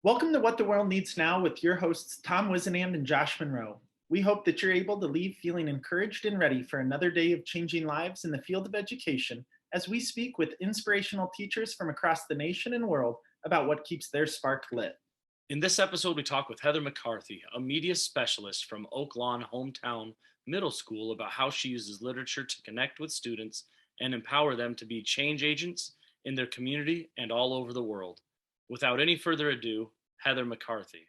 Welcome to What the World Needs Now with your hosts, Tom Whisinnand and Josh Monroe. We hope that you're able to leave feeling encouraged and ready for another day of changing lives in the field of education as we speak with inspirational teachers from across the nation and world about what keeps their spark lit. In this episode, we talk with Heather McCarthy, a media specialist from Oak Lawn Hometown Middle School, about how she uses literature to connect with students and empower them to be change agents in their community and all over the world. Without any further ado, Heather McCarthy.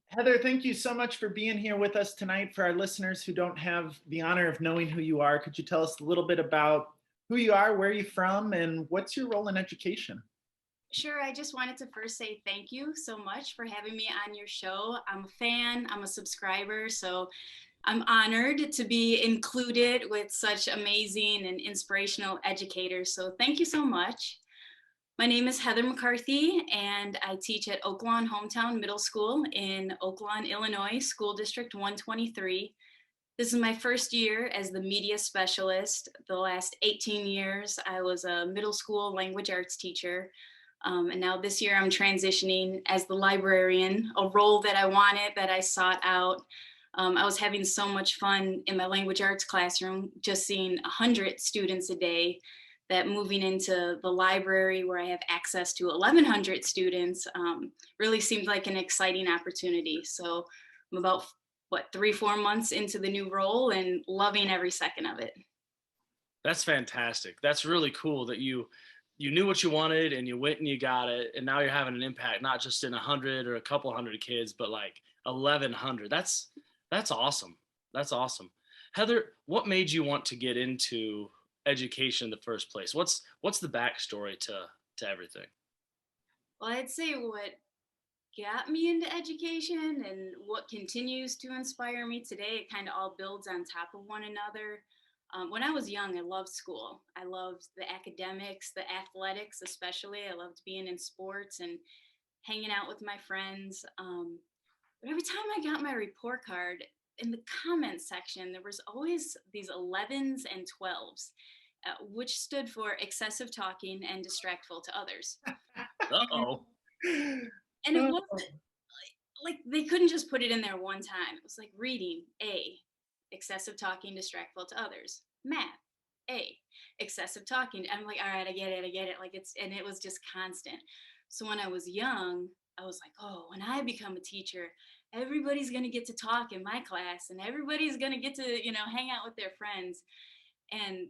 Heather, thank you so much for being here with us tonight. For our listeners who don't have the honor of knowing who you are, could you tell us a little bit about who you are, where you're from, and what's your role in education? Sure. I just wanted to first say thank you so much for having me on your show. I'm a fan, I'm a subscriber, so I'm honored to be included with such amazing and inspirational educators. So thank you so much. My name is Heather McCarthy, and I teach at Oak Lawn Hometown Middle School in Oak Lawn, Illinois, School District 123. This is my first year as the media specialist. The last 18 years, I was a middle school language arts teacher. And now this year I'm transitioning as the librarian, a role that I wanted, that I sought out. I was having so much fun in my language arts classroom, just seeing 100 students a day, that moving into the library where I have access to 1,100 students really seemed like an exciting opportunity. So I'm about, 3-4 months into the new role and loving every second of it. That's fantastic. That's really cool that you knew what you wanted and you went and you got it, and now you're having an impact not just in 100 or a couple hundred kids, but like 1,100. That's awesome. That's awesome. Heather, what made you want to get into education in the first place? What's the backstory to everything? Well, I'd say what got me into education and what continues to inspire me today, it kind of all builds on top of one another. When I was young, I loved school. I loved the academics, the athletics, especially. I loved being in sports and hanging out with my friends. But every time I got my report card, in the comments section, there was always these 11s and 12s, which stood for excessive talking and distractful to others. Uh-oh. And it wasn't like they couldn't just put it in there one time. It was like reading, A, excessive talking, distractful to others. Math, A, excessive talking. I'm like, all right, I get it. Like and it was just constant. So when I was young, I was like, oh, when I become a teacher, everybody's going to get to talk in my class and everybody's going to get to, hang out with their friends. And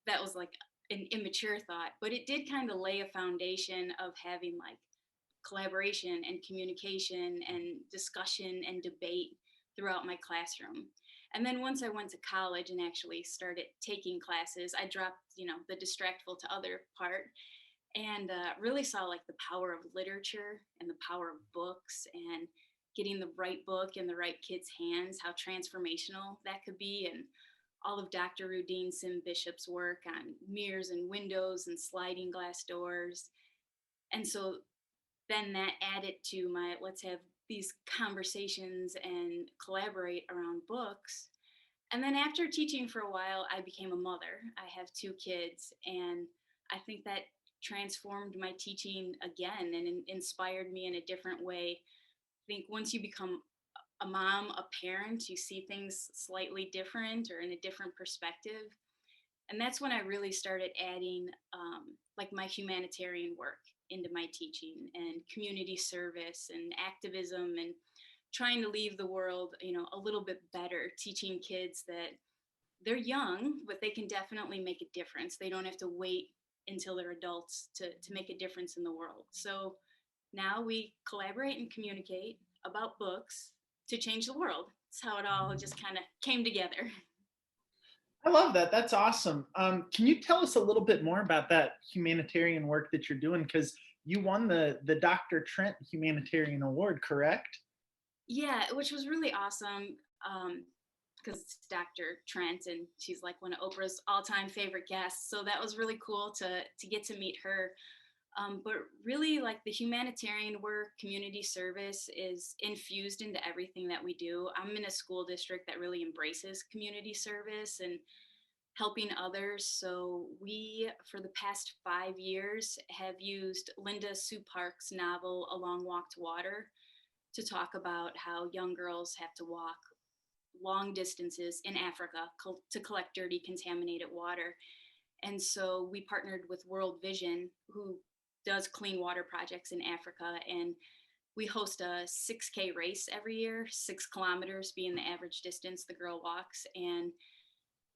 that was like an immature thought, but it did kind of lay a foundation of having like collaboration and communication and discussion and debate throughout my classroom. And then once I went to college and actually started taking classes, I dropped, the distractful to other part, and really saw like the power of literature and the power of books and getting the right book in the right kid's hands, how transformational that could be. And all of Dr. Rudine Sim Bishop's work on mirrors and windows and sliding glass doors. And so then that added to my let's have these conversations and collaborate around books. And then after teaching for a while, I became a mother. I have 2 kids, and I think that transformed my teaching again and inspired me in a different way. I think once you become a mom, a parent, you see things slightly different or in a different perspective. And that's when I really started adding like my humanitarian work into my teaching and community service and activism and trying to leave the world, a little bit better, teaching kids that they're young, but they can definitely make a difference. They don't have to wait until they're adults to make a difference in the world. So now we collaborate and communicate about books to change the world. That's how it all just kind of came together. I love that. That's awesome. Can you tell us a little bit more about that humanitarian work that you're doing? Because you won the Dr. Trent Humanitarian Award, correct? Yeah, which was really awesome because it's Dr. Trent and she's like one of Oprah's all-time favorite guests. So that was really cool to get to meet her. But really, like the humanitarian work, community service is infused into everything that we do. I'm in a school district that really embraces community service and helping others. So we, for the past 5 years, have used Linda Sue Park's novel A Long Walk to Water to talk about how young girls have to walk long distances in Africa to collect dirty, contaminated water. And so we partnered with World Vision, who does clean water projects in Africa. And we host a 6K race every year, 6 kilometers being the average distance the girl walks. And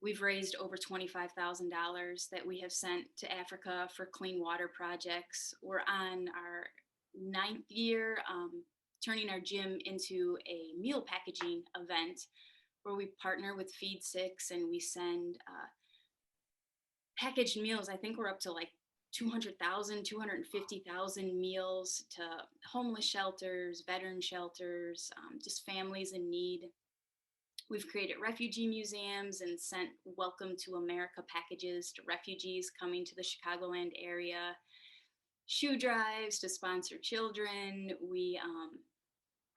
we've raised over $25,000 that we have sent to Africa for clean water projects. We're on our 9th year, turning our gym into a meal packaging event where we partner with Feed Six and we send packaged meals. I think we're up to like 200,000, 250,000 meals to homeless shelters, veteran shelters, just families in need. We've created refugee museums and sent Welcome to America packages to refugees coming to the Chicagoland area, shoe drives to sponsor children.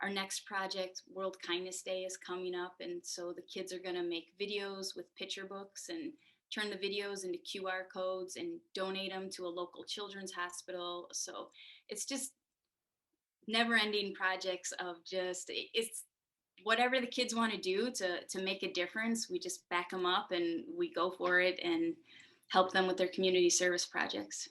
Our next project, World Kindness Day, is coming up. And so the kids are going to make videos with picture books and turn the videos into QR codes and donate them to a local children's hospital. So it's just never ending projects of it's whatever the kids want to do to make a difference. We just back them up and we go for it and help them with their community service projects.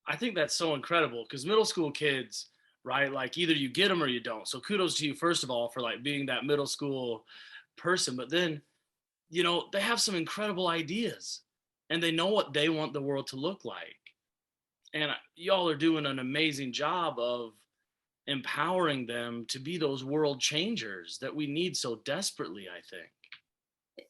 I think that's so incredible because middle school kids, right? Like either you get them or you don't. So kudos to you, first of all, for like being that middle school person. But then, they have some incredible ideas and they know what they want the world to look like. And y'all are doing an amazing job of empowering them to be those world changers that we need so desperately, I think.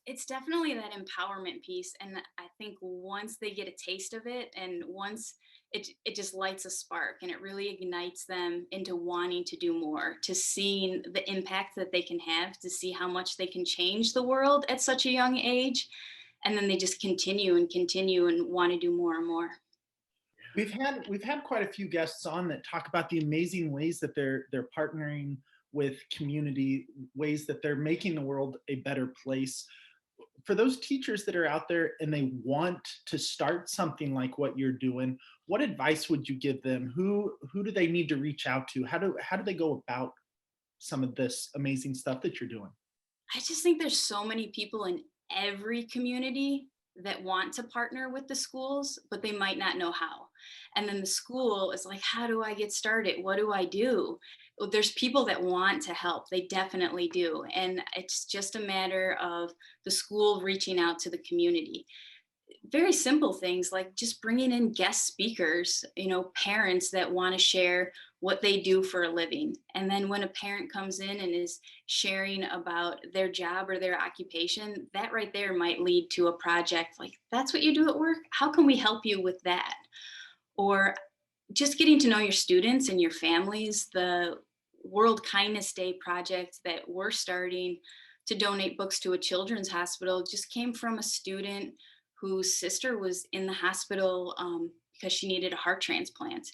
It's definitely that empowerment piece. And I think once they get a taste of it and once it just lights a spark and it really ignites them into wanting to do more, to seeing the impact that they can have, to see how much they can change the world at such a young age. And then they just continue and want to do more and more. We've had quite a few guests on that talk about the amazing ways that they're partnering with community, ways that they're making the world a better place. For those teachers that are out there and they want to start something like what you're doing, what advice would you give them? Who do they need to reach out to? How do they go about some of this amazing stuff that you're doing? I just think there's so many people in every community that want to partner with the schools, but they might not know how. And then the school is like, how do I get started? What do I do? Well, there's people that want to help. They definitely do. And it's just a matter of the school reaching out to the community. Very simple things like just bringing in guest speakers, parents that want to share what they do for a living. And then when a parent comes in and is sharing about their job or their occupation, that right there might lead to a project like, that's what you do at work? How can we help you with that? Or just getting to know your students and your families. The World Kindness Day project that we're starting to donate books to a children's hospital just came from a student whose sister was in the hospital because she needed a heart transplant.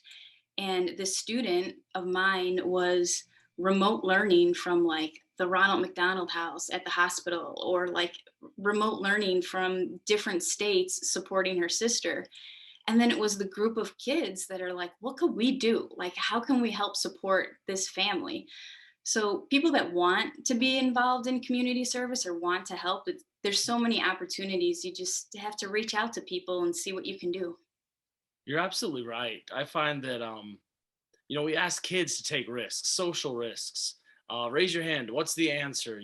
And this student of mine was remote learning from like the Ronald McDonald House at the hospital, or like remote learning from different states supporting her sister. And then it was the group of kids that are like, what could we do? Like, how can we help support this family? So people that want to be involved in community service or want to help, there's so many opportunities. You just have to reach out to people and see what you can do. You're absolutely right. I find that, we ask kids to take risks, social risks. Raise your hand. What's the answer?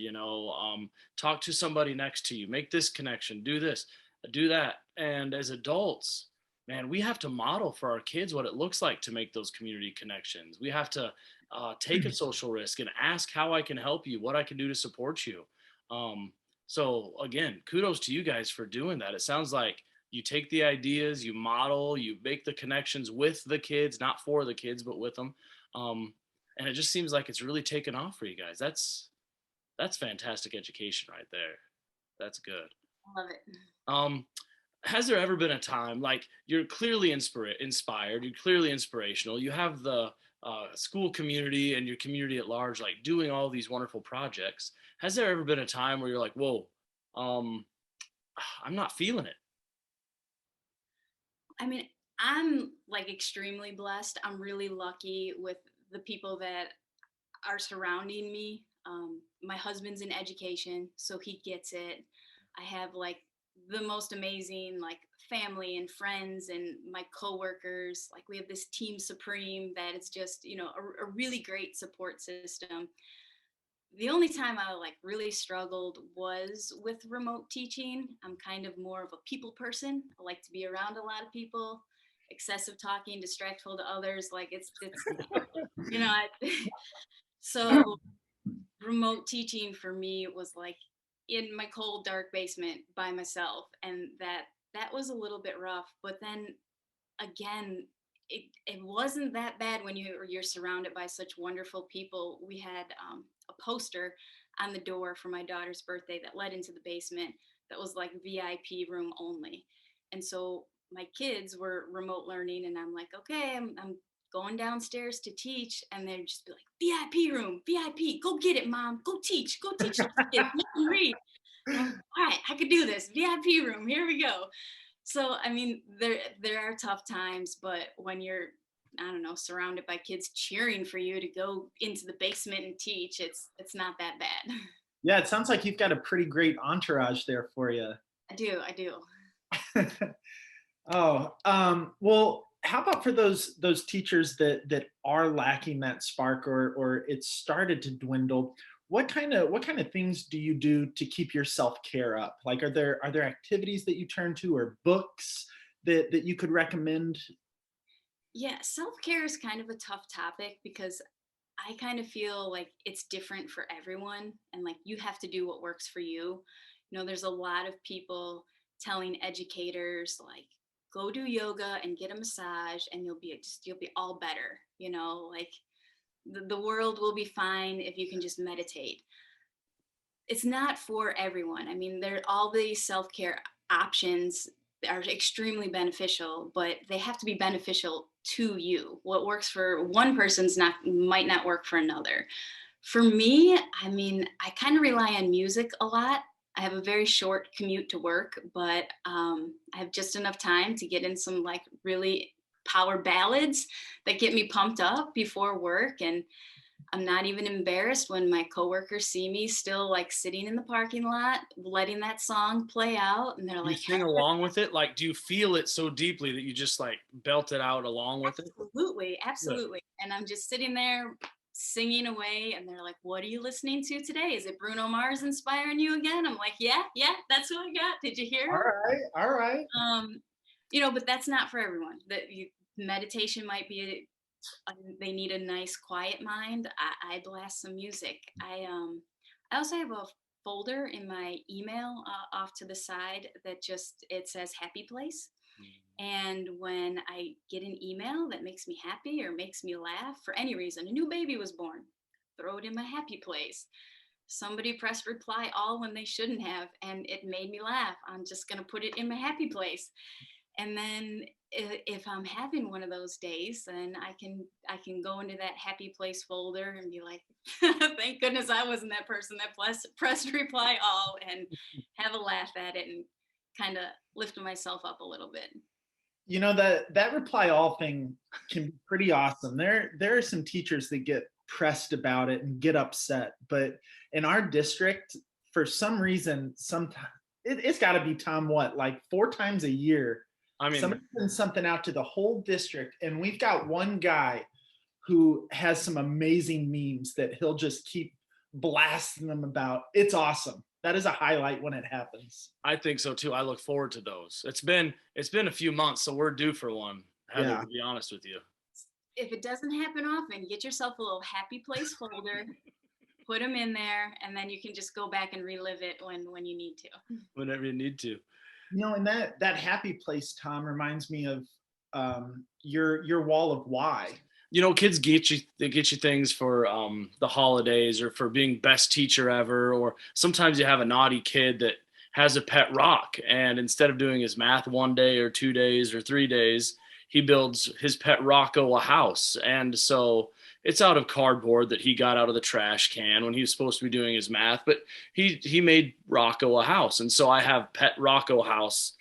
Talk to somebody next to you. Make this connection. Do this. Do that. And as adults, man, we have to model for our kids what it looks like to make those community connections. We have to take a social risk and ask how I can help you, what I can do to support you. So again, kudos to you guys for doing that. It sounds like you take the ideas, you model, you make the connections with the kids, not for the kids, but with them. And it just seems like it's really taken off for you guys. That's fantastic education right there. That's good. I love it. Has there ever been a time, like, you're clearly inspired, you're clearly inspirational, you have the school community and your community at large, like doing all these wonderful projects. Has there ever been a time where you're like, whoa, I'm not feeling it. I mean, I'm like extremely blessed. I'm really lucky with the people that are surrounding me. My husband's in education, so he gets it. I have like the most amazing like family and friends and my coworkers. Like we have this team supreme that it's just, a really great support system. The only time I like really struggled was with remote teaching. I'm kind of more of a people person. I like to be around a lot of people. Excessive talking, distractful to others, like it's you know, I, so remote teaching for me was like in my cold dark basement by myself, and that was a little bit rough. But then again, it wasn't that bad when you're surrounded by such wonderful people. We had a poster on the door for my daughter's birthday that led into the basement that was like VIP room only. And so my kids were remote learning, and I'm like, okay, I'm going downstairs to teach, and they'd just be like, VIP room, VIP, go get it, mom, go teach those kids, let them read. And I'm like, all right, I could do this. VIP room, here we go. So I mean, there are tough times, but when you're, I don't know, surrounded by kids cheering for you to go into the basement and teach, it's not that bad. Yeah, it sounds like you've got a pretty great entourage there for you. I do. Oh, well, how about for those teachers that are lacking that spark, or it's started to dwindle? What kind of things do you do to keep your self-care up? Like, are there activities that you turn to, or books that you could recommend? Yeah, self-care is kind of a tough topic because I kind of feel like it's different for everyone, and like you have to do what works for you. There's a lot of people telling educators like go do yoga and get a massage and you'll be all better, like the world will be fine if you can just meditate. It's not for everyone. I mean, there all these self-care options are extremely beneficial, but they have to be beneficial to you. What works for one person's not might not work for another. For me, I mean, I kind of rely on music a lot. I have a very short commute to work, but I have just enough time to get in some like really power ballads that get me pumped up before work. And I'm not even embarrassed when my coworkers see me still like sitting in the parking lot, letting that song play out. And they're Do you like, sing along with it? Like, do you feel it so deeply that you just like belt it out along with it? absolutely, Good. absolutely. And I'm just sitting there singing away. And they're like, what are you listening to today? Is it Bruno Mars inspiring you again? I'm like, yeah, that's who I got. Did you hear All him? right, all right. But that's not for everyone. Meditation might be they need a nice quiet mind. I blast some music. I also have a folder in my email off to the side that just it says happy place. And when I get an email that makes me happy or makes me laugh for any reason, a new baby was born, throw it in my happy place. Somebody pressed reply all when they shouldn't have, and it made me laugh. I'm just going to put it in my happy place. And then if I'm having one of those days, then I can go into that happy place folder and be like, thank goodness I wasn't that person that pressed reply all, and have a laugh at it and kind of lift myself up a little bit. That reply all thing can be pretty awesome. There are some teachers that get pressed about it and get upset, but in our district, for some reason, sometimes it's got to be, Tom, what, like 4 times a year, I mean, somebody sends something out to the whole district, and we've got one guy who has some amazing memes that he'll just keep blasting them about. It's awesome. That is a highlight when it happens. I think so too. I look forward to those. It's been a few months, so we're due for one, Heather, Yeah. to be honest with you. If it doesn't happen often, get yourself a little happy place folder, put them in there, and then you can just go back and relive it when you need to. Whenever you need to. And that happy place, Tom, reminds me of your wall of why. Kids they get you things for the holidays or for being best teacher ever, or sometimes you have a naughty kid that has a pet rock, and instead of doing his math one day or 2 days or 3 days, he builds his pet Rocco a house. And so it's out of cardboard that he got out of the trash can when he was supposed to be doing his math, but he made Rocco a house. And so I have pet Rocco house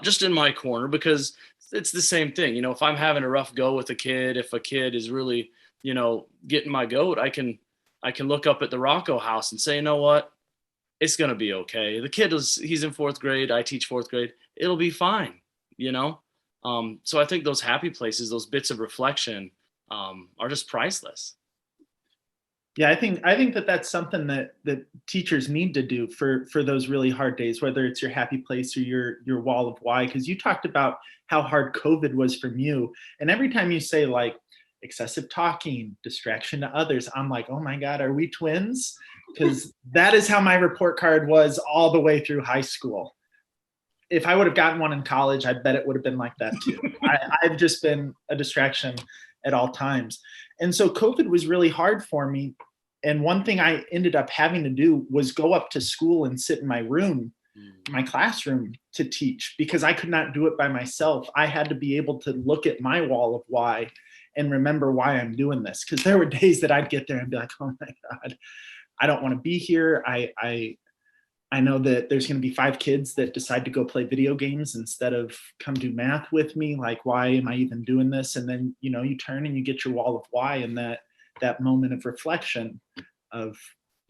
just in my corner, because it's the same thing. You know, if I'm having a rough go with a kid, if a kid is really, you know, getting my goat, I can look up at the Rocco house and say, you know what? It's going to be okay. The kid he's in fourth grade. I teach fourth grade. It'll be fine, you know? So I think those happy places, those bits of reflection, are just priceless. Yeah, I think that that's something that teachers need to do for those really hard days, whether it's your happy place or your wall of why. Because you talked about how hard COVID was from you, and every time you say like excessive talking, distraction to others, I'm like, oh my God, are we twins? Because that is how my report card was all the way through high school. If I would have gotten one in college, I bet it would have been like that too. I've just been a distraction at all times. And so COVID was really hard for me. And one thing I ended up having to do was go up to school and sit in my room, my classroom, to teach, because I could not do it by myself. I had to be able to look at my wall of why and remember why I'm doing this. Because there were days that I'd get there and be like, oh my God, I don't want to be here. I know that there's going to be 5 kids that decide to go play video games instead of come do math with me. Like, why am I even doing this? And then, you know, you turn and you get your wall of why, and that moment of reflection of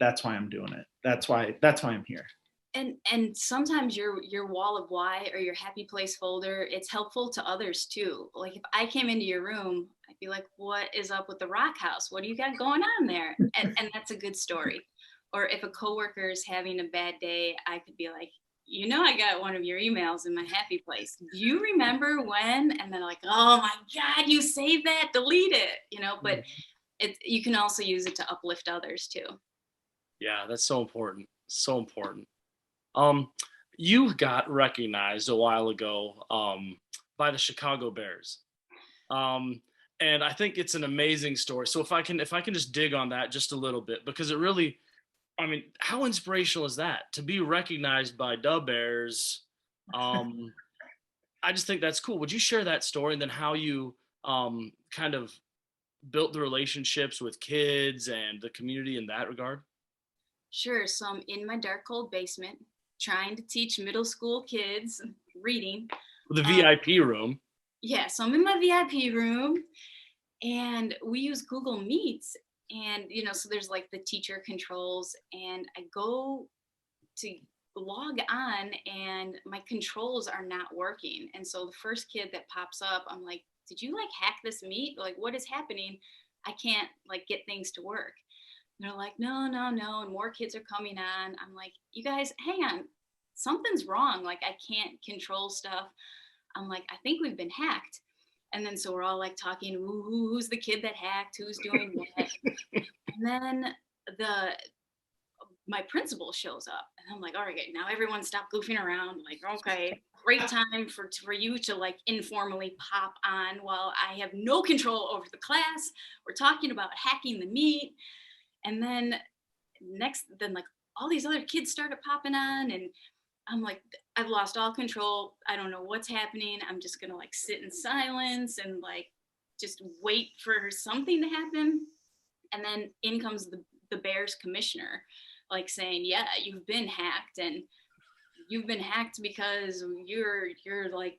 that's why I'm doing it. That's why I'm here. And sometimes your wall of why or your happy place folder, it's helpful to others too. Like if I came into your room, I'd be like, what is up with the rock house? What do you got going on there? And that's a good story. Or if a coworker is having a bad day, I could be like, you know, I got one of your emails in my happy place. Do you remember when? And then like, oh my God, you saved that, delete it, you know, but you can also use it to uplift others too. Yeah, that's so important. So important. You got recognized a while ago by the Chicago Bears. And I think it's an amazing story. So if I can just dig on that just a little bit, because it really, I mean, how inspirational is that to be recognized by the Bears? I just think that's cool. Would you share that story, and then how you kind of built the relationships with kids and the community in that regard? Sure. So I'm in my dark, cold basement trying to teach middle school kids reading. The Um, VIP room. yeah, so I'm in my VIP room and we use Google Meets. And, you know, so there's like the teacher controls, and I go to log on and my controls are not working. And so the first kid that pops up, I'm like, did you like hack this Meet? Like, what is happening? I can't like get things to work. And they're like, no, no, no. And more kids are coming on. I'm like, you guys, hang on. Something's wrong. Like, I can't control stuff. I'm like, I think we've been hacked. And then so we're all like talking, who's the kid that hacked? Who's doing what? And then my principal shows up, and I'm like, all right, now everyone stop goofing around. Like, okay, great time for you to like informally pop on while I have no control over the class. We're talking about hacking the Meet. And then then like all these other kids started popping on, and I'm like, I've lost all control. I don't know what's happening. I'm just gonna like sit in silence and like just wait for something to happen. And then in comes the Bears commissioner, like saying, yeah, you've been hacked, and you've been hacked because you're like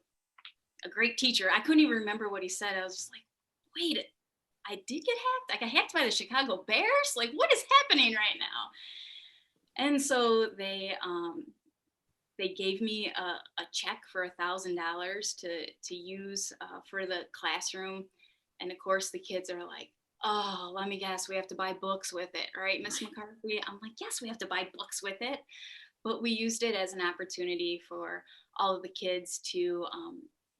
a great teacher. I couldn't even remember what he said. I was just like, wait, I did get hacked? I got hacked by the Chicago Bears? Like, what is happening right now? And so they gave me a check for $1,000 to use for the classroom. And of course, the kids are like, oh, let me guess, we have to buy books with it, right, Miss McCarthy? I'm like, yes, we have to buy books with it. But we used it as an opportunity for all of the kids to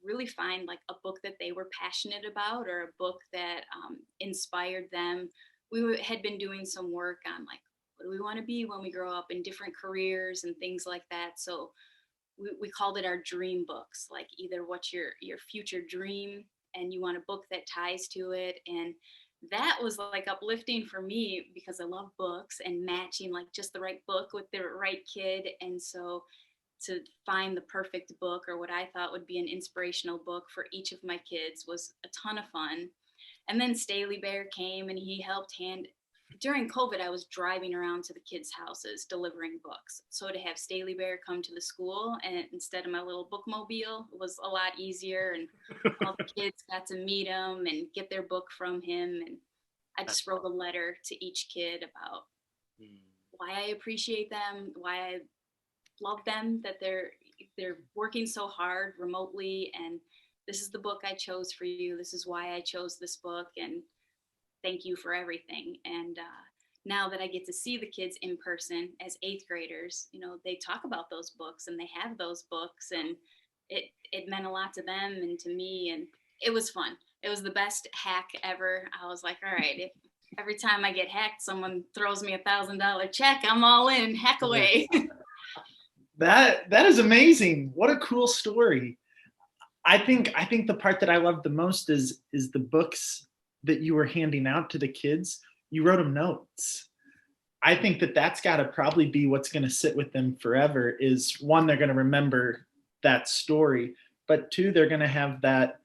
really find like a book that they were passionate about, or a book that inspired them. We had been doing some work on like, what do we want to be when we grow up, in different careers and things like that. So we called it our dream books, like either what's your future dream, and you want a book that ties to it. And that was like uplifting for me because I love books and matching like just the right book with the right kid. And so to find the perfect book, or what I thought would be an inspirational book for each of my kids, was a ton of fun. And then Staley Bear came and he helped during COVID, I was driving around to the kids' houses delivering books. So to have Staley Bear come to the school and instead of my little bookmobile was a lot easier. And all the kids got to meet him and get their book from him. And I just wrote a letter to each kid about why I appreciate them, why I love them, that they're working so hard remotely, and this is the book I chose for you. This is why I chose this book, and thank you for everything. And now that I get to see the kids in person as 8th graders, they talk about those books and they have those books, and it meant a lot to them and to me, and it was fun. It was the best hack ever. I was like, all right, if every time I get hacked, someone throws me $1,000 check, I'm all in, hack away. That is amazing. What a cool story. I think the part that I loved the most is the books that you were handing out to the kids. You wrote them notes. I think that's got to probably be what's going to sit with them forever. Is one, they're going to remember that story, but two, they're going to have that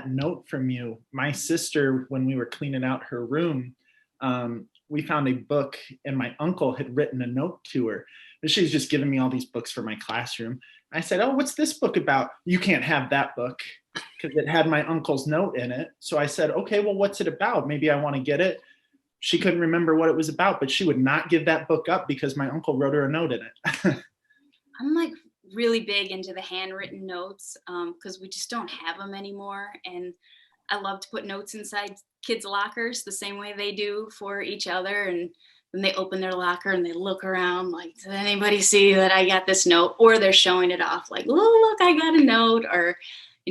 note from you. My sister, when we were cleaning out her room, we found a book, and my uncle had written a note to her. She was just giving me all these books for my classroom. I said, "Oh, what's this book about?" "You can't have that book," because it had my uncle's note in it. So I said, "Okay, well, what's it about? Maybe I want to get it." She couldn't remember what it was about, but she would not give that book up because my uncle wrote her a note in it. I'm like really big into the handwritten notes because we just don't have them anymore. And I love to put notes inside kids' lockers the same way they do for each other. And then they open their locker and they look around like, did anybody see that I got this note? Or they're showing it off like, oh, look, I got a note. Or,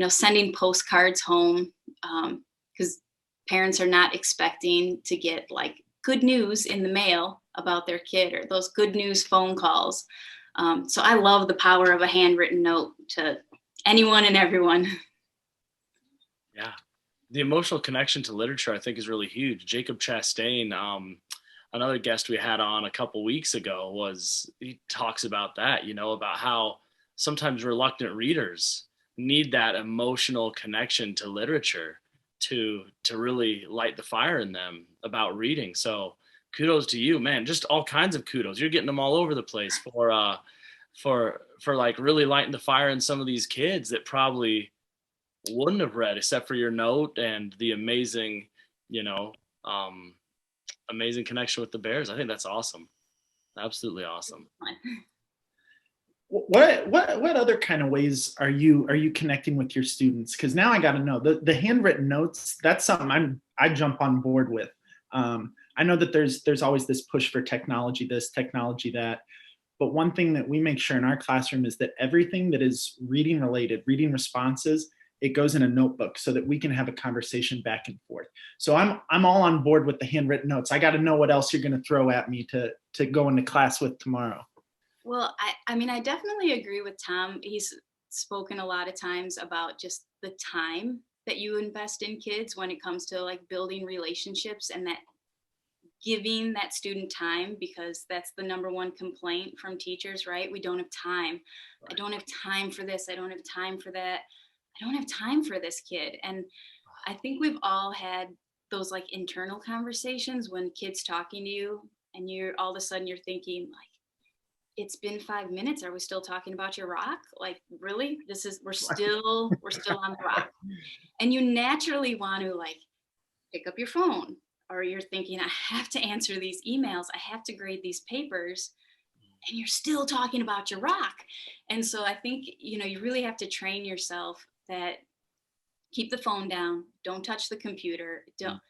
sending postcards home because parents are not expecting to get like good news in the mail about their kid, or those good news phone calls. So I love the power of a handwritten note to anyone and everyone. Yeah. The emotional connection to literature, I think, is really huge. Jacob Chastain, another guest we had on a couple weeks ago, he talks about that, about how sometimes reluctant readers need that emotional connection to literature to really light the fire in them about reading. So kudos to you, man. Just all kinds of kudos. You're getting them all over the place for like really lighting the fire in some of these kids that probably wouldn't have read except for your note and the amazing, amazing connection with the Bears. I think that's awesome. Absolutely awesome. What other kind of ways are you connecting with your students? Because now I got to know the handwritten notes. That's something I jump on board with. I know that there's always this push for technology, this technology that, but one thing that we make sure in our classroom is that everything that is reading related, reading responses, it goes in a notebook so that we can have a conversation back and forth. So I'm all on board with the handwritten notes. I got to know what else you're going to throw at me to go into class with tomorrow. Well, I definitely agree with Tom. He's spoken a lot of times about just the time that you invest in kids when it comes to like building relationships, and that giving that student time, because that's the number one complaint from teachers, right? We don't have time. Right. I don't have time for this. I don't have time for that. I don't have time for this kid. And I think we've all had those like internal conversations when kids talking to you and all of a sudden you're thinking like, it's been 5 minutes. Are we still talking about your rock? Like, really? We're still on the rock. And you naturally want to like pick up your phone, or you're thinking, I have to answer these emails. I have to grade these papers. And you're still talking about your rock. And so I think, you really have to train yourself that keep the phone down. Don't touch the computer. Don't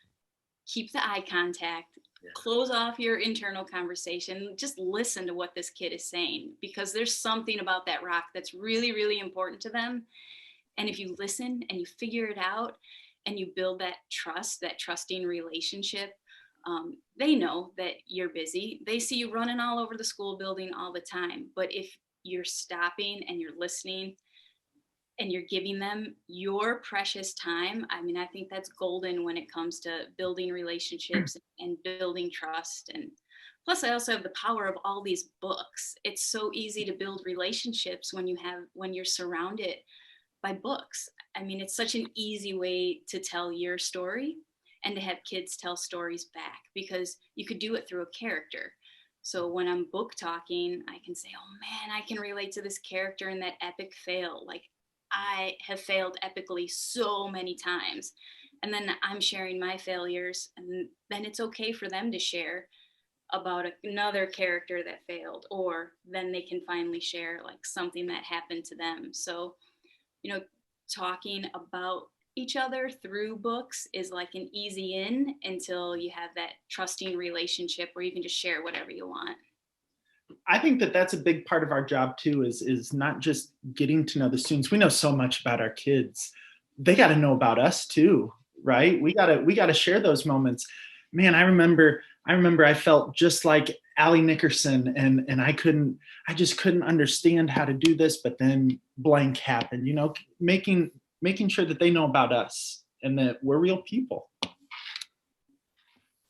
keep the eye contact. Close off your internal conversation. Just listen to what this kid is saying, because there's something about that rock that's really, really important to them. And if you listen and you figure it out and you build that trust, that trusting relationship, they know that you're busy. They see you running all over the school building all the time. But if you're stopping and you're listening and you're giving them your precious time, I think that's golden when it comes to building relationships and building trust and Plus, I also have the power of all these books. It's so easy to build relationships when you're surrounded by books. I mean, it's such an easy way to tell your story and to have kids tell stories back, because you could do it through a character. So when I'm book talking, I can say, oh man, I can relate to this character in that epic fail. Like, I have failed epically so many times. And then I'm sharing my failures, and then it's okay for them to share about another character that failed, or then they can finally share like something that happened to them. So, you know, talking about each other through books is like an easy in until you have that trusting relationship where you can just share whatever you want. I think that that's a big part of our job too, is not just getting to know the students. We know so much about our kids. They got to know about us too, right? We gotta share those moments. Man, I remember I felt just like Allie Nickerson, and I just couldn't understand how to do this, but then blank happened, making sure that they know about us and that we're real people.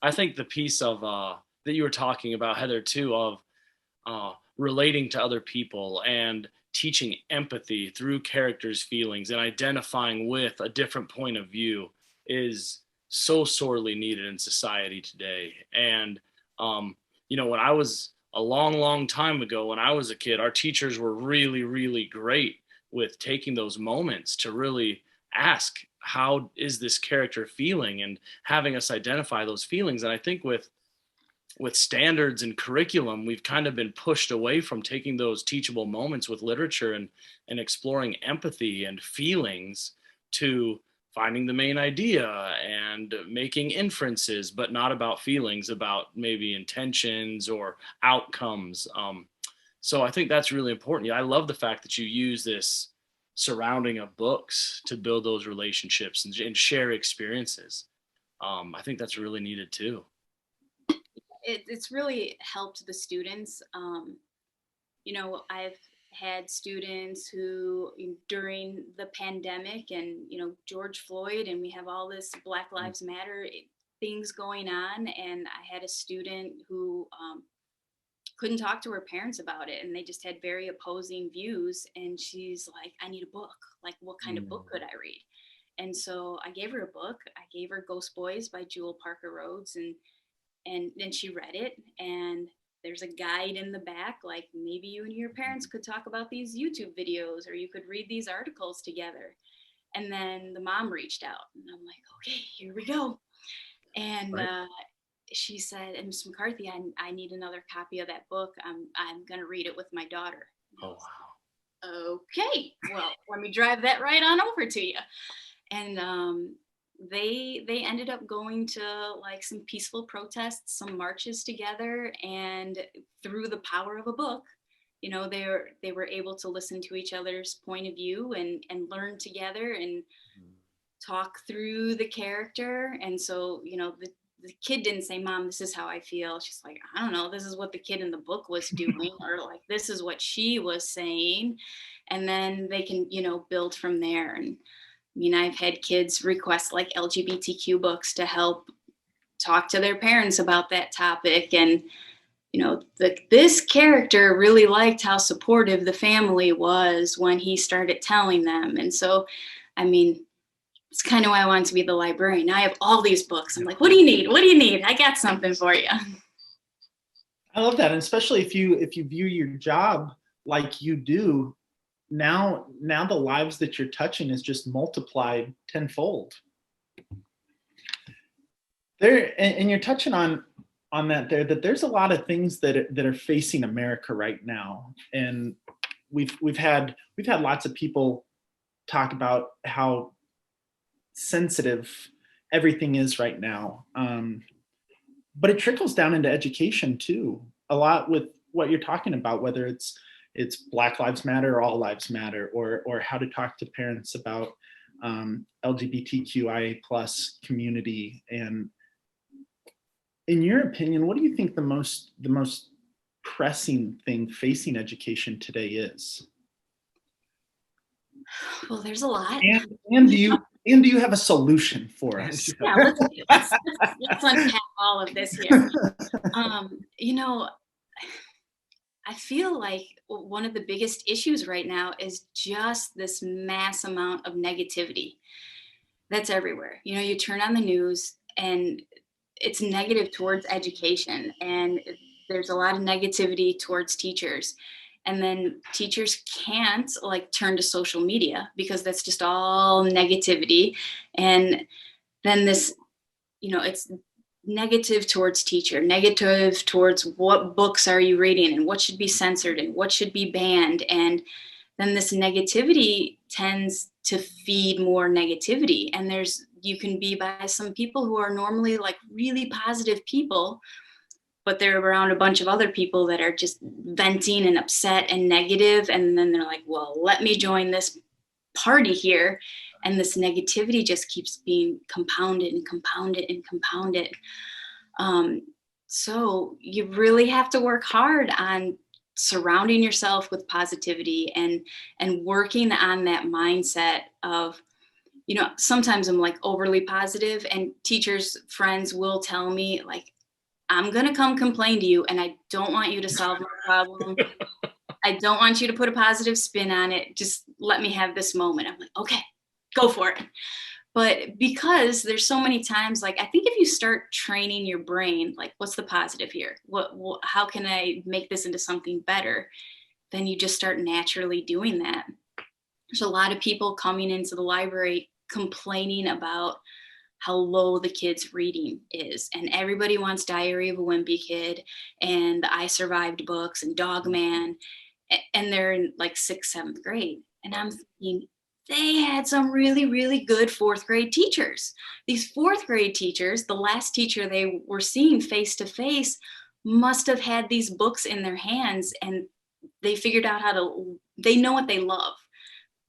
I think the piece of that you were talking about, Heather, too, of relating to other people and teaching empathy through characters' feelings and identifying with a different point of view is so sorely needed in society today. And, when I was a long, long time ago, when I was a kid, our teachers were really, really great with taking those moments to really ask, how is this character feeling, and having us identify those feelings. And I think with standards and curriculum, we've kind of been pushed away from taking those teachable moments with literature and exploring empathy and feelings to finding the main idea and making inferences, but not about feelings, about maybe intentions or outcomes. So I think that's really important. Yeah, I love the fact that you use this surrounding of books to build those relationships and share experiences. I think that's really needed too. It's really helped the students. I've had students who, during the pandemic and, George Floyd, and we have all this Black Lives Matter things going on. And I had a student who couldn't talk to her parents about it, and they just had very opposing views. And she's like, I need a book. Like, what kind of book could I read? And so I gave her a book. I gave her Ghost Boys by Jewel Parker Rhodes, and then she read it, and there's a guide in the back, like, maybe you and your parents could talk about these YouTube videos, or you could read these articles together. And then the mom reached out, and I'm like, okay, here we go. And right. She said, and Miss McCarthy, I need another copy of that book. I'm going to read it with my daughter. Oh, wow. Okay, well, let me drive that right on over to you. And they ended up going to like some peaceful protests, some marches together, and through the power of a book, they were able to listen to each other's point of view and learn together and talk through the character. And so, the kid didn't say, Mom, this is how I feel. She's like, I don't know, this is what the kid in the book was doing, or like, this is what she was saying. And then they can, build from there. And I've had kids request like LGBTQ books to help talk to their parents about that topic. And, this character really liked how supportive the family was when he started telling them. And so, it's kind of why I wanted to be the librarian. Now I have all these books. I'm like, what do you need? What do you need? I got something for you. I love that. And especially if you view your job like you do, now the lives that you're touching is just multiplied tenfold. And you're touching on that there, that there's a lot of things that are facing America right now. And we've had lots of people talk about how sensitive everything is right now. But it trickles down into education too, a lot with what you're talking about, whether it's Black Lives Matter or All Lives Matter, or how to talk to parents about LGBTQIA plus community. And in your opinion, what do you think the most pressing thing facing education today is? Well, there's a lot. And do And do you have a solution for us? Yeah, let's unpack all of this here. You know, I feel like one of the biggest issues right now is just this mass amount of negativity that's everywhere. You know, you turn on the news and it's negative towards education, and there's a lot of negativity towards teachers. And then teachers can't like turn to social media because that's just all negativity. And then this, it's negative towards teacher, negative towards what books are you reading and what should be censored and what should be banned. And then this negativity tends to feed more negativity. And you can be by some people who are normally like really positive people, but they're around a bunch of other people that are just venting and upset and negative. And then they're like, well, let me join this party here. And this negativity just keeps being compounded and compounded and compounded. So you really have to work hard on surrounding yourself with positivity and working on that mindset of, sometimes I'm like overly positive, and teachers, friends will tell me like, I'm going to come complain to you, and I don't want you to solve my problem. I don't want you to put a positive spin on it. Just let me have this moment. I'm like, okay, go for it. But because there's so many times, like, I think if you start training your brain, like, what's the positive here? How can I make this into something better? Then you just start naturally doing that. There's a lot of people coming into the library complaining about how low the kids' reading is. And everybody wants Diary of a Wimpy Kid and the I Survived books and Dog Man. And they're in like 6th, 7th grade. And I'm thinking, they had some really, really good 4th grade teachers. These 4th grade teachers, the last teacher they were seeing face to face, must have had these books in their hands, and they figured out they know what they love.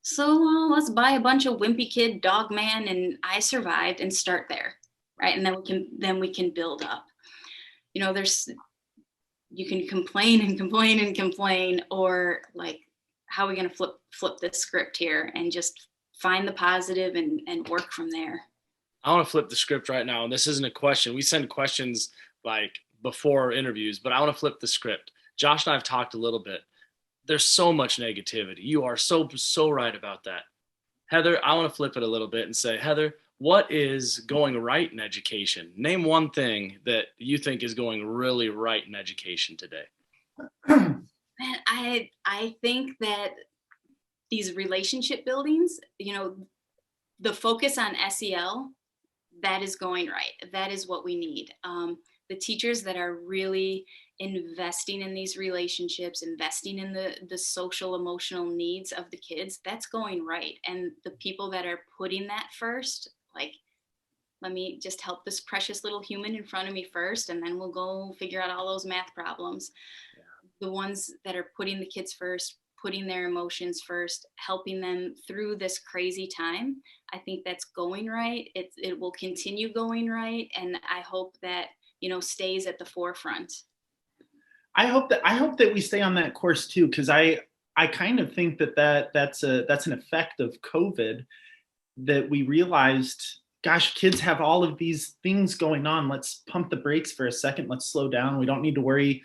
So let's buy a bunch of Wimpy Kid, Dog Man, and I Survived and start there, right? And then we can build up. You can complain and complain and complain, or like, how are we going to flip this script here and just find the positive and work from there? I want to flip the script right now. And this isn't a question. We send questions like before interviews, but I want to flip the script. Josh and I have talked a little bit. There's so much negativity. You are so right about that. Heather, I want to flip it a little bit and say, Heather, what is going right in education? Name one thing that you think is going really right in education today. Man, I think that these relationship buildings, the focus on SEL, that is going right. That is what we need. The teachers that are really investing in these relationships, investing in the social emotional needs of the kids, that's going right. And the people that are putting that first, like, let me just help this precious little human in front of me first, and then we'll go figure out all those math problems. Yeah. The ones that are putting the kids first, putting their emotions first, helping them through this crazy time, I think that's going right. It will continue going right. And I hope that, stays at the forefront. I hope that we stay on that course too, because I kind of think that's an effect of COVID, that we realized, gosh, kids have all of these things going on. Let's pump the brakes for a second. Let's slow down. We don't need to worry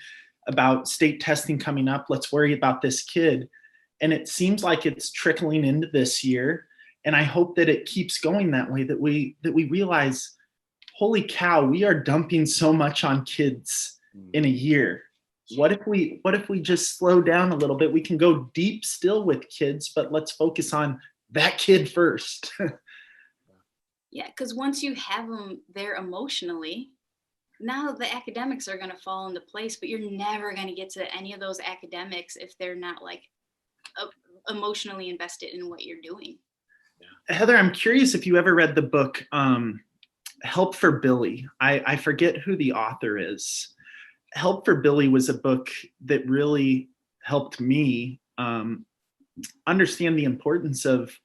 about state testing coming up. Let's worry about this kid. And it seems like it's trickling into this year. And I hope that it keeps going that way, that we realize, holy cow, we are dumping so much on kids in a year. What if we just slow down a little bit? We can go deep still with kids, but let's focus on that kid first. Yeah, because once you have them there emotionally, now the academics are going to fall into place, but you're never going to get to any of those academics if they're not like emotionally invested in what you're doing. Yeah. Heather, I'm curious if you ever read the book Help for Billy. I forget who the author is. Help for Billy was a book that really helped me understand the importance of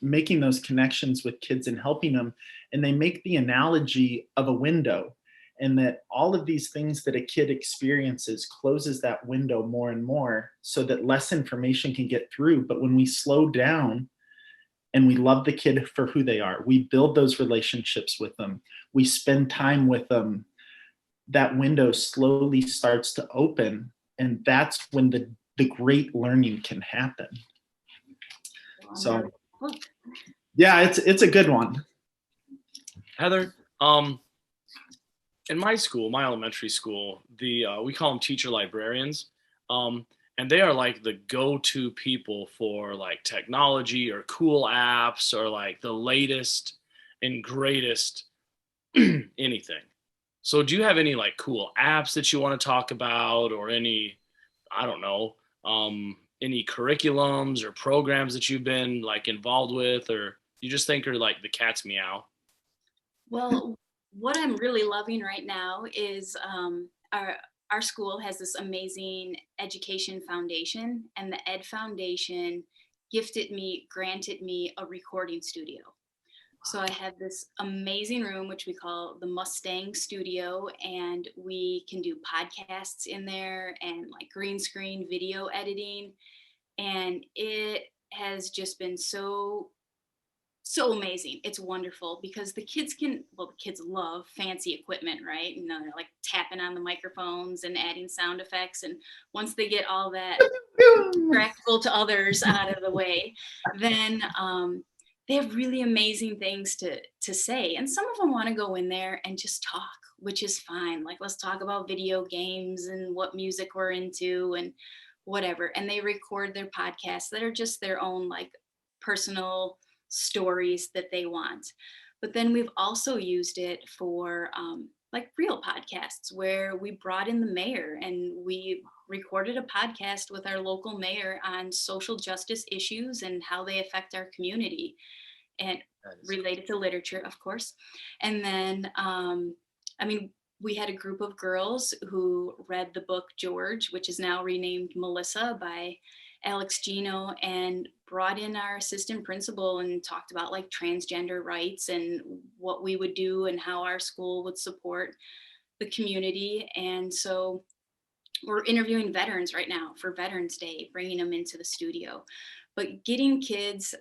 making those connections with kids and helping them. And they make the analogy of a window, and that all of these things that a kid experiences closes that window more and more so that less information can get through. But when we slow down and we love the kid for who they are. We build those relationships with them. We spend time with them. That window slowly starts to open, and that's when the great learning can happen. So yeah, it's a good one. Heather, in my school, my elementary school, we call them teacher librarians, and they are like the go-to people for like technology or cool apps or like the latest and greatest anything. So do you have any like cool apps that you want to talk about, or any, I don't know, any curriculums or programs that you've been like involved with, or you just think are like the cat's meow? Well, what I'm really loving right now is our school has this amazing education foundation, and the Ed Foundation granted me a recording studio. So I have this amazing room, which we call the Mustang Studio, and we can do podcasts in there and like green screen video editing. And it has just been so amazing. It's wonderful because the kids love fancy equipment, right? You know, they're like tapping on the microphones and adding sound effects. And once they get all that practical to others out of the way, then they have really amazing things to say. And some of them want to go in there and just talk, which is fine. Like, let's talk about video games and what music we're into and whatever. And they record their podcasts that are just their own like personal stories that they want. But then we've also used it for like real podcasts where we brought in the mayor and we recorded a podcast with our local mayor on social justice issues and how they affect our community, and related to literature, of course. And then, I mean, we had a group of girls who read the book George, which is now renamed Melissa by Alex Gino, and brought in our assistant principal and talked about like transgender rights and what we would do and how our school would support the community. And so we're interviewing veterans right now for Veterans Day, bringing them into the studio, but getting kids,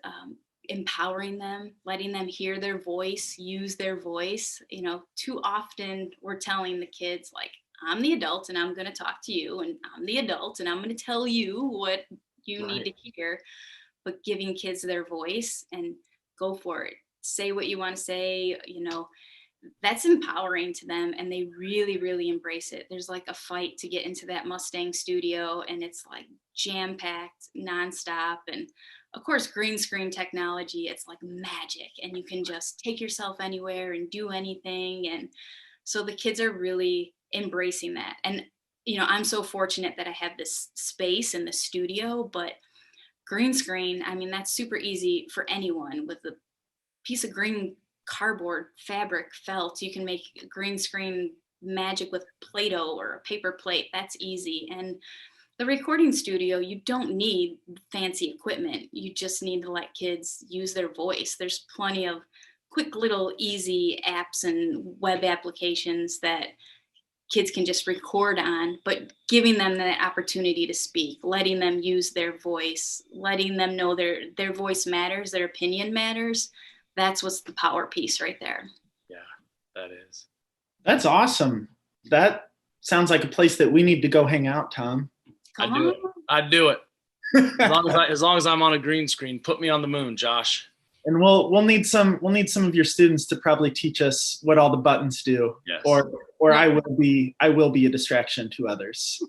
empowering them, letting them hear their voice, use their voice. You know, too often we're telling the kids like, I'm the adult and I'm going to talk to you, and I'm the adult and I'm going to tell you what you need to hear. But giving kids their voice and go for it, say what you want to say, you know, that's empowering to them, and they really, really embrace it. There's like a fight to get into that Mustang studio, and it's like jam packed nonstop. And of course, green screen technology, it's like magic, and you can just take yourself anywhere and do anything. And so the kids are really embracing that. And, you know, I'm so fortunate that I have this space in the studio, but green screen, I mean, that's super easy for anyone with a piece of green cardboard, fabric, felt. You can make green screen magic with Play-Doh or a paper plate. That's easy. And the recording studio, you don't need fancy equipment. You just need to let kids use their voice. There's plenty of quick little easy apps and web applications that kids can just record on, but giving them the opportunity to speak, letting them use their voice, letting them know their voice matters, their opinion matters. That's what's the power piece right there. Yeah, that is. That's awesome. That sounds like a place that we need to go hang out, Tom. I'd do it. As long as I'm on a green screen, put me on the moon, Josh. And we'll need some of your students to probably teach us what all the buttons do. Yes. Or I will be a distraction to others.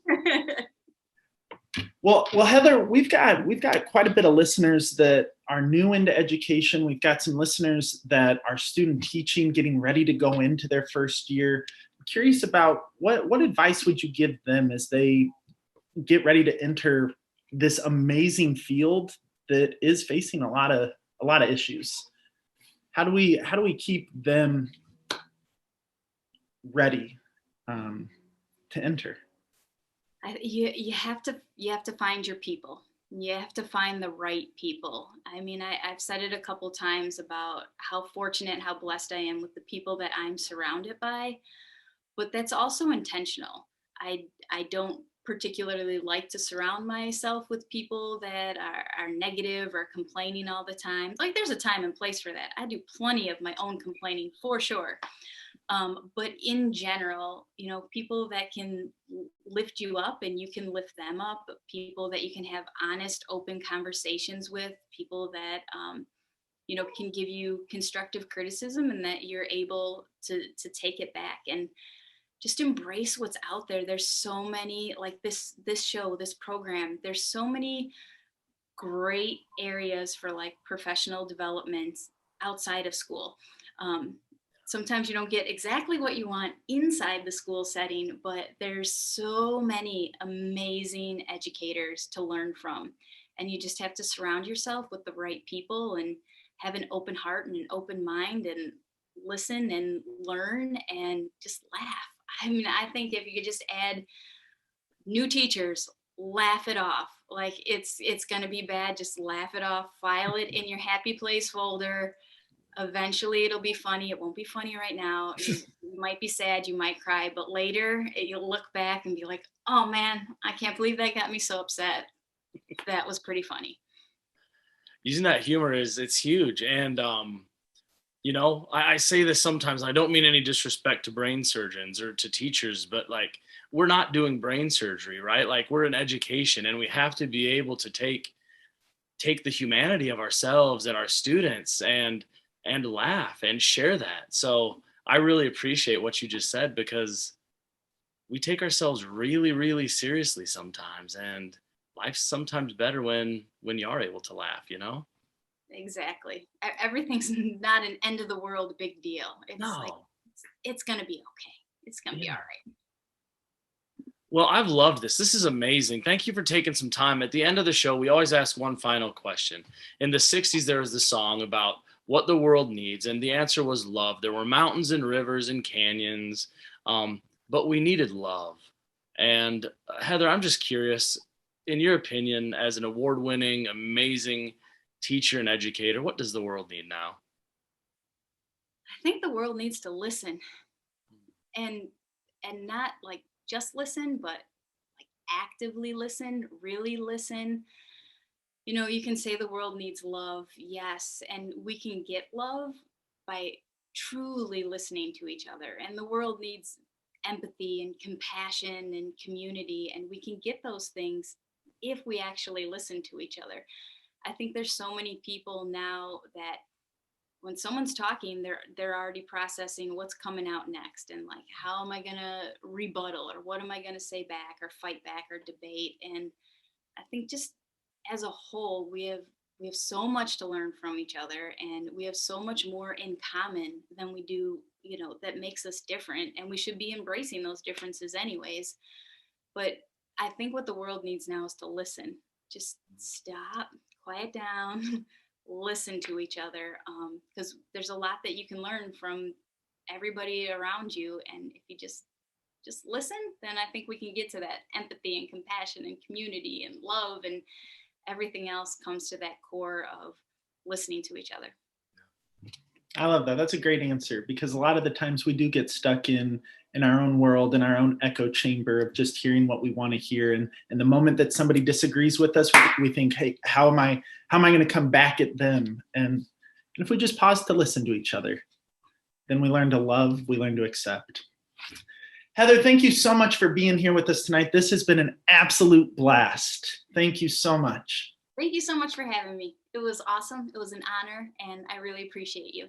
Well, Heather, we've got quite a bit of listeners that are new into education. We've got some listeners that are student teaching, getting ready to go into their first year. I'm curious about what advice would you give them as they get ready to enter this amazing field that is facing a lot of issues? How do we keep them ready to enter? You have to find your people. You have to find the right people. I mean, I've said it a couple times about how fortunate, how blessed I am with the people that I'm surrounded by, but that's also intentional. I don't particularly like to surround myself with people that are negative or complaining all the time. Like, there's a time and place for that. I do plenty of my own complaining for sure. But in general, you know, people that can lift you up and you can lift them up, people that you can have honest, open conversations with, people that, you know, can give you constructive criticism and that you're able to take it back and just embrace what's out there. There's so many, like this show, this program, there's so many great areas for like professional development outside of school. Sometimes you don't get exactly what you want inside the school setting, but there's so many amazing educators to learn from. And you just have to surround yourself with the right people and have an open heart and an open mind and listen and learn and just laugh. I mean, I think if you could just add new teachers, laugh it off. Like, it's going to be bad. Just laugh it off, file it in your happy place folder. Eventually it'll be funny. It won't be funny right now. You might be sad, you might cry, but later you'll look back and be like, oh man, I can't believe that got me so upset. That was pretty funny. Using that humor it's huge. And you know, I say this sometimes, I don't mean any disrespect to brain surgeons or to teachers, but like, we're not doing brain surgery, right? Like, we're in education, and we have to be able to take the humanity of ourselves and our students and laugh and share that. So I really appreciate what you just said, because we take ourselves really, really seriously sometimes, and life's sometimes better when you are able to laugh, you know? Exactly. Everything's not an end of the world big deal. It's like, No. it's going to be okay. It's going to be Yeah. all right. Well, I've loved this. This is amazing. Thank you for taking some time. At the end of the show, we always ask one final question. In the 60s, there was the song about what the world needs, and the answer was love. There were mountains and rivers and canyons, but we needed love. And Heather, I'm just curious, in your opinion, as an award-winning, amazing teacher and educator, what does the world need now? I think the world needs to listen, and not like just listen, but like actively listen, really listen. You know, you can say the world needs love, yes, and we can get love by truly listening to each other. And the world needs empathy and compassion and community, and we can get those things if we actually listen to each other. I think there's so many people now that when someone's talking, they're already processing what's coming out next, and like, how am I gonna rebuttal, or what am I gonna say back, or fight back, or debate. And I think just as a whole, we have so much to learn from each other, and we have so much more in common than we do, you know, that makes us different, and we should be embracing those differences anyways. But I think what the world needs now is to listen. Just stop, quiet down, listen to each other, because there's a lot that you can learn from everybody around you. And if you just listen, then I think we can get to that empathy and compassion and community and love, and everything else comes to that core of listening to each other. I love that. That's a great answer, because a lot of the times we do get stuck in our own world, in our own echo chamber of just hearing what we want to hear. And the moment that somebody disagrees with us, we think, hey, how am I going to come back at them? And if we just pause to listen to each other, then we learn to love, we learn to accept. Heather, thank you so much for being here with us tonight. This has been an absolute blast. Thank you so much. Thank you so much for having me. It was awesome. It was an honor, and I really appreciate you.